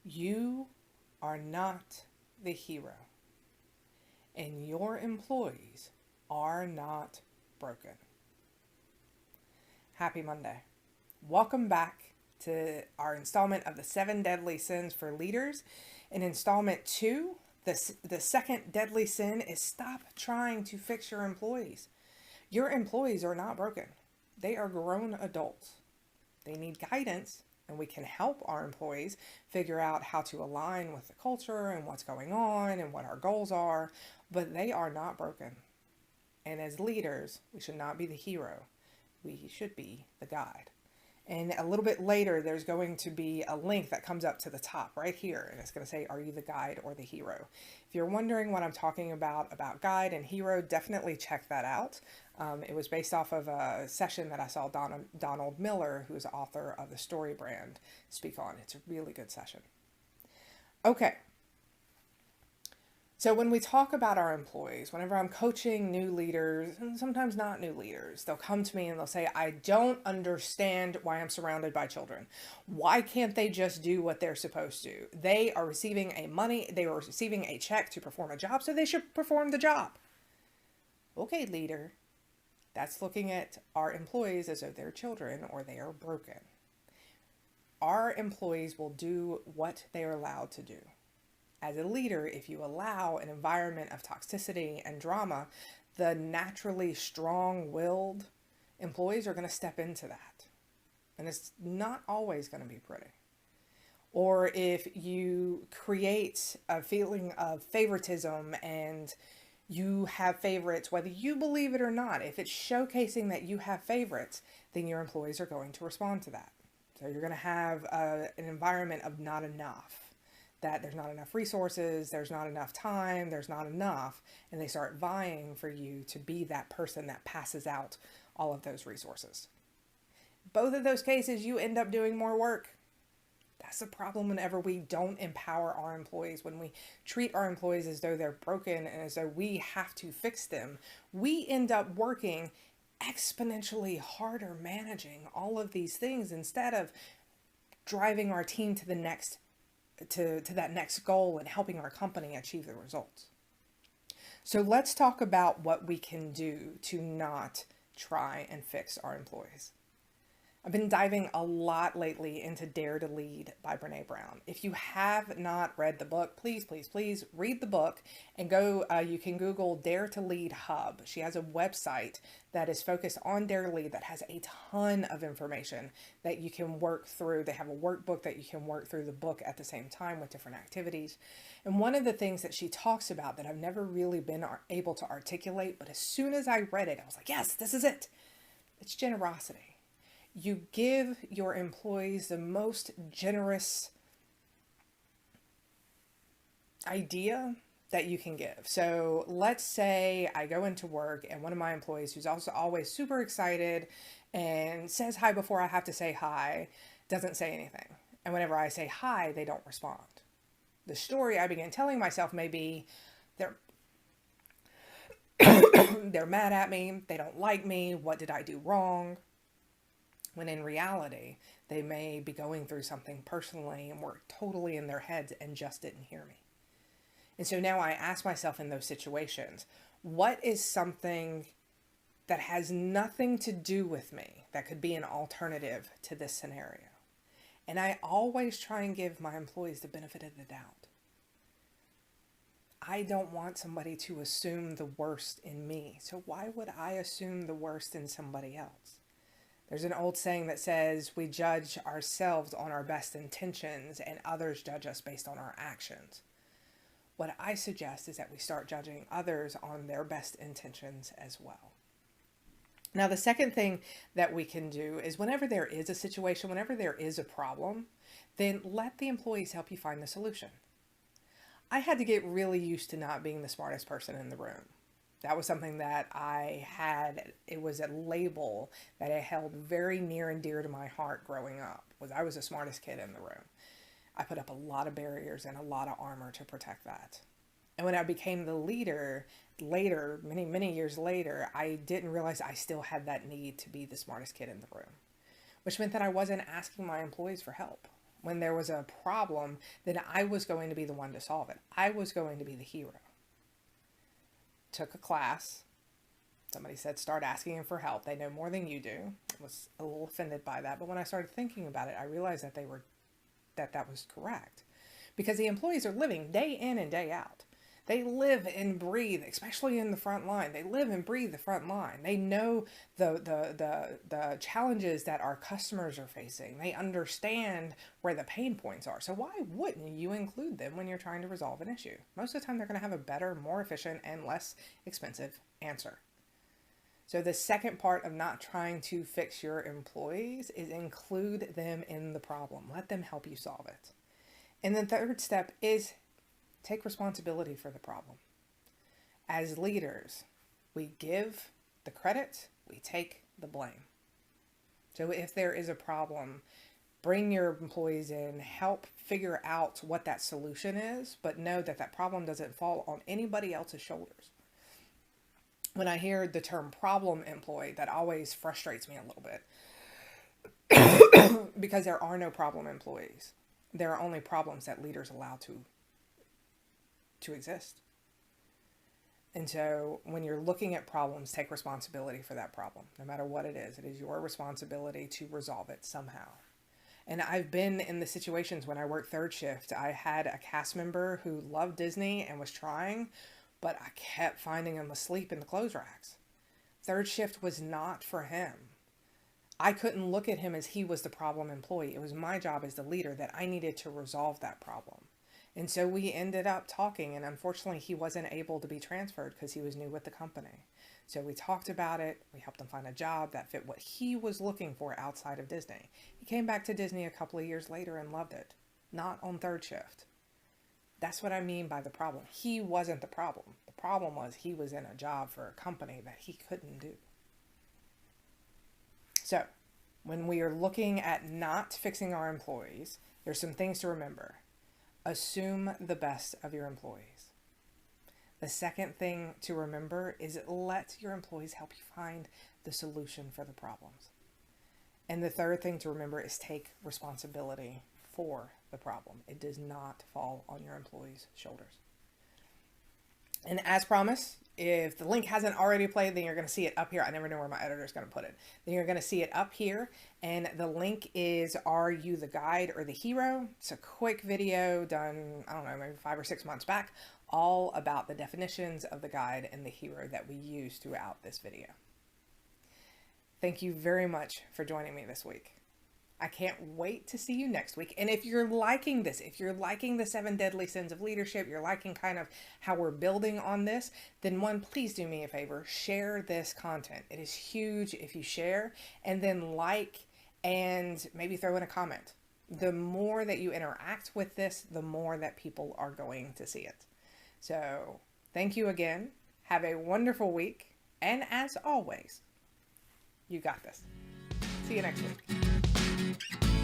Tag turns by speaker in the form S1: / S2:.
S1: You are not the hero, and your employees are not broken. Happy Monday. Welcome back to our installment of the 7 Deadly Sins for Leaders. In installment 2, the second deadly sin is stop trying to fix your employees. Your employees are not broken. They are grown adults. They need guidance, and we can help our employees figure out how to align with the culture and what's going on and what our goals are, but they are not broken. And as leaders, we should not be the hero. We should be the guide. And a little bit later, there's going to be a link that comes up to the top right here, and it's going to say, are you the guide or the hero? If you're wondering what I'm talking about guide and hero, definitely check that out. It was based off of a session that I saw Donald Miller, who's the author of The Story Brand, speak on. It's a really good session. Okay. So when we talk about our employees, whenever I'm coaching new leaders, and sometimes not new leaders, they'll come to me and they'll say, I don't understand why I'm surrounded by children. Why can't they just do what they're supposed to? They are receiving a check to perform a job, so they should perform the job. Okay, leader, that's looking at our employees as though they're children or they are broken. Our employees will do what they are allowed to do. As a leader, if you allow an environment of toxicity and drama, the naturally strong-willed employees are going to step into that. And it's not always going to be pretty. Or if you create a feeling of favoritism and you have favorites, whether you believe it or not, if it's showcasing that you have favorites, then your employees are going to respond to that. So you're going to have an environment of not enough. That there's not enough resources, there's not enough time, there's not enough, and they start vying for you to be that person that passes out all of those resources. Both of those cases, you end up doing more work. That's the problem whenever we don't empower our employees, when we treat our employees as though they're broken and as though we have to fix them. We end up working exponentially harder managing all of these things instead of driving our team to the next to that next goal and helping our company achieve the results. So let's talk about what we can do to not try and fix our employees. I've been diving a lot lately into Dare to Lead by Brené Brown. If you have not read the book, please read the book and go, you can Google Dare to Lead Hub. She has a website that is focused on Dare to Lead that has a ton of information that you can work through. They have a workbook that you can work through the book at the same time with different activities. And one of the things that she talks about that I've never really been able to articulate, but as soon as I read it, I was like, yes, this is it. It's generosity. You give your employees the most generous idea that you can give. So let's say I go into work and one of my employees, who's also always super excited and says hi before I have to say hi, doesn't say anything. And whenever I say hi, they don't respond. The story I begin telling myself may be they're mad at me, they don't like me, what did I do wrong? When in reality, they may be going through something personally and were totally in their heads and just didn't hear me. And so now I ask myself in those situations, what is something that has nothing to do with me that could be an alternative to this scenario? And I always try and give my employees the benefit of the doubt. I don't want somebody to assume the worst in me. So why would I assume the worst in somebody else? There's an old saying that says we judge ourselves on our best intentions and others judge us based on our actions. What I suggest is that we start judging others on their best intentions as well. Now, the second thing that we can do is whenever there is a situation, whenever there is a problem, then let the employees help you find the solution. I had to get really used to not being the smartest person in the room. That was something that I had, it was a label that I held very near and dear to my heart growing up, was I was the smartest kid in the room. I put up a lot of barriers and a lot of armor to protect that. And when I became the leader later, many years later, I didn't realize I still had that need to be the smartest kid in the room, which meant that I wasn't asking my employees for help. when there was a problem, then I was going to be the one to solve it. I was going to be the hero. Took a class. Somebody said, start asking them for help. They know more than you do. I was a little offended by that. But when I started thinking about it, I realized that that was correct. Because the employees are living day in and day out. They live and breathe, especially in the front line. They live and breathe the front line. They know the challenges that our customers are facing. They understand where the pain points are. So why wouldn't you include them when you're trying to resolve an issue? Most of the time, they're going to have a better, more efficient, and less expensive answer. So the second part of not trying to fix your employees is include them in the problem. Let them help you solve it. And the third step is take responsibility for the problem. As leaders, we give the credit, we take the blame. So if there is a problem, bring your employees in, help figure out what that solution is, but know that that problem doesn't fall on anybody else's shoulders. When I hear the term problem employee, that always frustrates me a little bit because there are no problem employees. There are only problems that leaders allow to exist. And so when you're looking at problems, take responsibility for that problem. No matter what it is your responsibility to resolve it somehow. And I've been in the situations when I worked third shift. I had a cast member who loved Disney and was trying, but I kept finding him asleep in the clothes racks. Third shift was not for him. I couldn't look at him as he was the problem employee. It was my job as the leader that I needed to resolve that problem. And so we ended up talking, and unfortunately he wasn't able to be transferred because he was new with the company. So we talked about it. We helped him find a job that fit what he was looking for outside of Disney. He came back to Disney a couple of years later and loved it. Not on third shift. That's what I mean by the problem. He wasn't the problem. The problem was he was in a job for a company that he couldn't do. So when we are looking at not fixing our employees, there's some things to remember. Assume the best of your employees. The second thing to remember is let your employees help you find the solution for the problems. And the third thing to remember is take responsibility for the problem. It does not fall on your employees' shoulders. And as promised, if the link hasn't already played, then you're going to see it up here. I never know where my editor is going to put it. Then you're going to see it up here. And the link is, Are You the Guide or the Hero? It's a quick video done, I don't know, maybe 5 or 6 months back, all about the definitions of the guide and the hero that we use throughout this video. Thank you very much for joining me this week. I can't wait to see you next week. And if you're liking this, if you're liking the 7 deadly sins of leadership, you're liking kind of how we're building on this, then one, please do me a favor, share this content. It is huge if you share, and then like and maybe throw in a comment. The more that you interact with this, the more that people are going to see it. So thank you again. Have a wonderful week. And as always, you got this. See you next week.